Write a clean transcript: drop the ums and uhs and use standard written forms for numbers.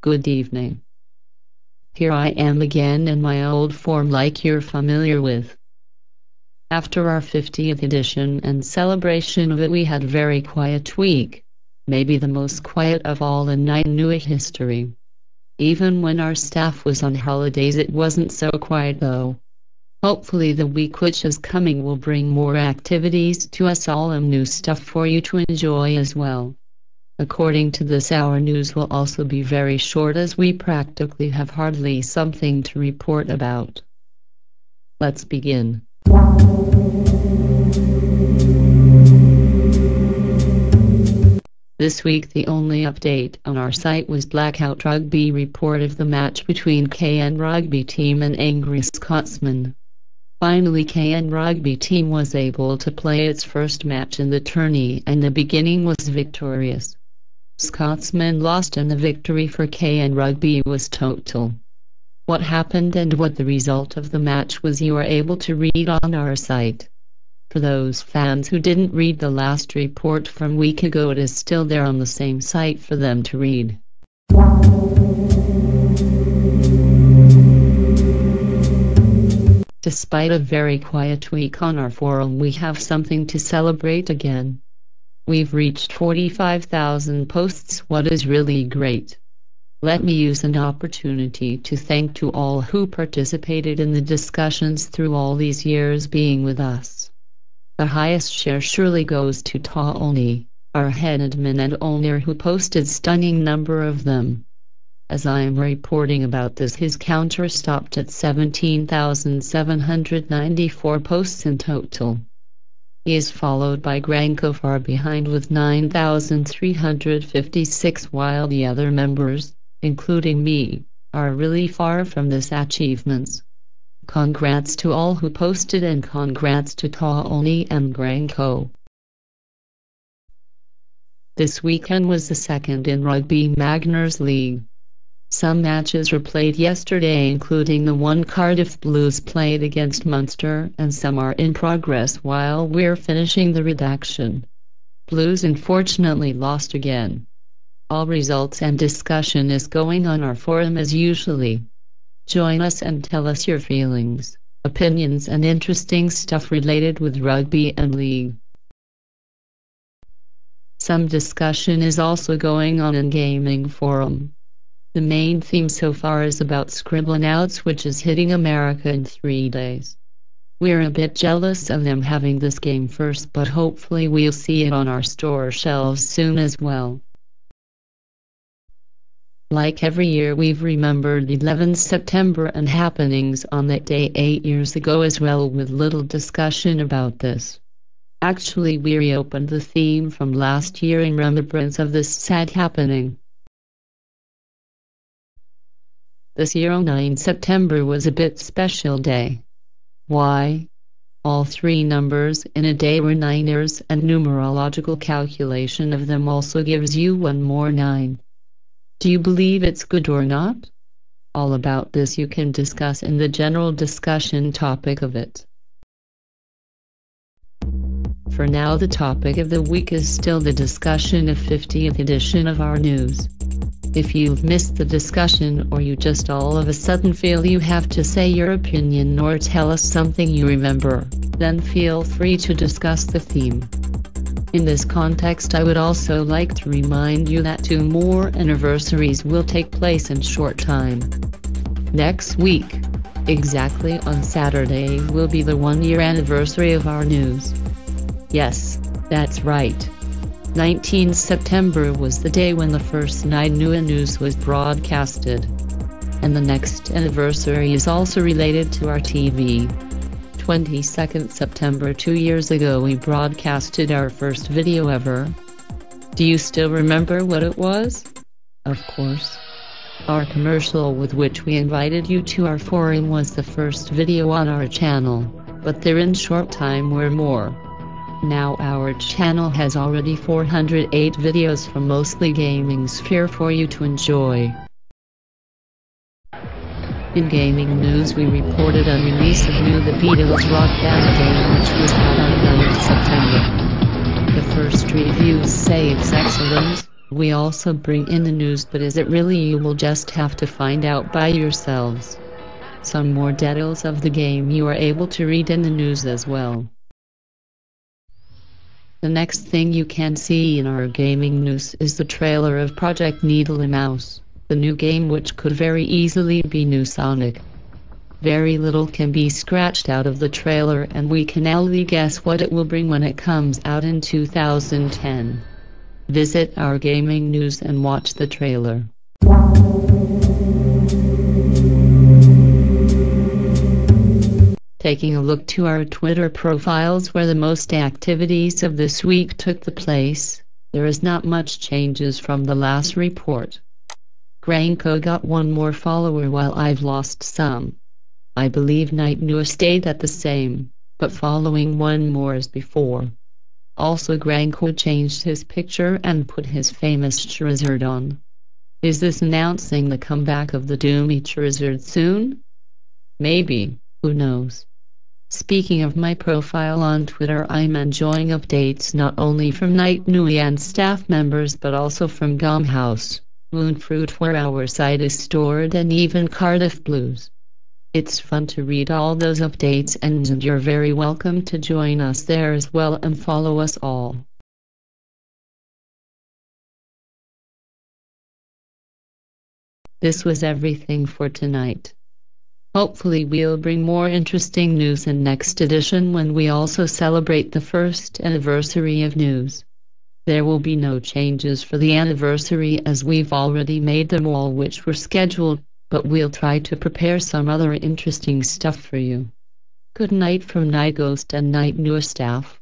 Good evening. Here I am again in my old form like you're familiar with. After our 50th edition and celebration of it, we had a very quiet week, maybe the most quiet of all in Knight-Nui history. Even when our staff was on holidays it wasn't so quiet though. Hopefully the week which is coming will bring more activities to us all and new stuff for you to enjoy as well. According to this, our news will also be very short as we practically have hardly something to report about. Let's begin. This week the only update on our site was Blackout Rugby report of the match between KN Rugby team and Angry Scotsman. Finally KN Rugby team was able to play its first match in the tourney and the beginning was victorious. Scotsman lost and the victory for KN Rugby was total. What happened and what the result of the match was you are able to read on our site. For those fans who didn't read the last report from a week ago, it is still there on the same site for them to read. Despite a very quiet week on our forum, we have something to celebrate again. We've reached 45,000 posts, what is really great. Let me use an opportunity to thank to all who participated in the discussions through all these years being with us. The highest share surely goes to Knight-Nui, our head admin and owner, who posted stunning number of them. As I am reporting about this, his counter stopped at 17,794 posts in total. He is followed by Granko far behind with 9,356, while the other members, including me, are really far from this achievements. Congrats to all who posted and congrats to Knight-Nui and Granko. This weekend was the second in Rugby Magners League. Some matches were played yesterday, including the one Cardiff Blues played against Munster, and some are in progress while we're finishing the redaction. Blues unfortunately lost again. All results and discussion is going on our forum as usually. Join us and tell us your feelings, opinions and interesting stuff related with rugby and league. Some discussion is also going on in gaming forum. The main theme so far is about Scribblenauts, which is hitting America in 3 days. We're a bit jealous of them having this game first, but hopefully we'll see it on our store shelves soon as well. Like every year, we've remembered 11th September and happenings on that day 8 years ago as well, with little discussion about this. Actually, we reopened the theme from last year in remembrance of this sad happening. This year 9 September was a bit special day. Why? All 3 numbers in a day were 9ers, and numerological calculation of them also gives you one more 9. Do you believe it's good or not? All about this you can discuss in the general discussion topic of it. For now, the topic of the week is still the discussion of 50th edition of our news. If you've missed the discussion or you just all of a sudden feel you have to say your opinion or tell us something you remember, then feel free to discuss the theme. In this context, I would also like to remind you that 2 more anniversaries will take place in short time. Next week, exactly on Saturday, will be the 1-year anniversary of our news. Yes, that's right. 19 September was the day when the first Knight-Nui news was broadcasted. And the next anniversary is also related to our TV. 22nd September 2 years ago we broadcasted our first video ever. Do you still remember what it was? Of course. Our commercial with which we invited you to our forum was the first video on our channel, but there in short time were more. Now our channel has already 408 videos from mostly gaming sphere for you to enjoy. In gaming news, we reported on release of new The Beatles Rock Band game, which was out on 9th September. The first reviews say it's excellent, We also bring in the news, but is it really? You will just have to find out by yourselves. Some more details of the game you are able to read in the news as well. The next thing you can see in our gaming news is the trailer of Project Needle and Mouse, the new game which could very easily be new Sonic. Very little can be scratched out of the trailer, and we can only guess what it will bring when it comes out in 2010. Visit our gaming news and watch the trailer. Taking a look to our Twitter profiles where the most activities of this week took the place, there is not much changes from the last report. Granko got one more follower while I've lost some. I believe Knight-Nui stayed at the same, but following one more as before. Also Granko changed his picture and put his famous Charizard on. Is this announcing the comeback of the Doomy Charizard soon? Maybe, who knows. Speaking of my profile on Twitter, I'm enjoying updates not only from Knight-Nui and staff members but also from Gumhouse, Moonfruit where our site is stored, and even Cardiff Blues. It's fun to read all those updates, and you're very welcome to join us there as well and follow us all. This was everything for tonight. Hopefully we'll bring more interesting news in next edition when we also celebrate the first anniversary of news. There will be no changes for the anniversary as we've already made them all which were scheduled, but we'll try to prepare some other interesting stuff for you. Good night from Night Ghost and Knight-Nui staff.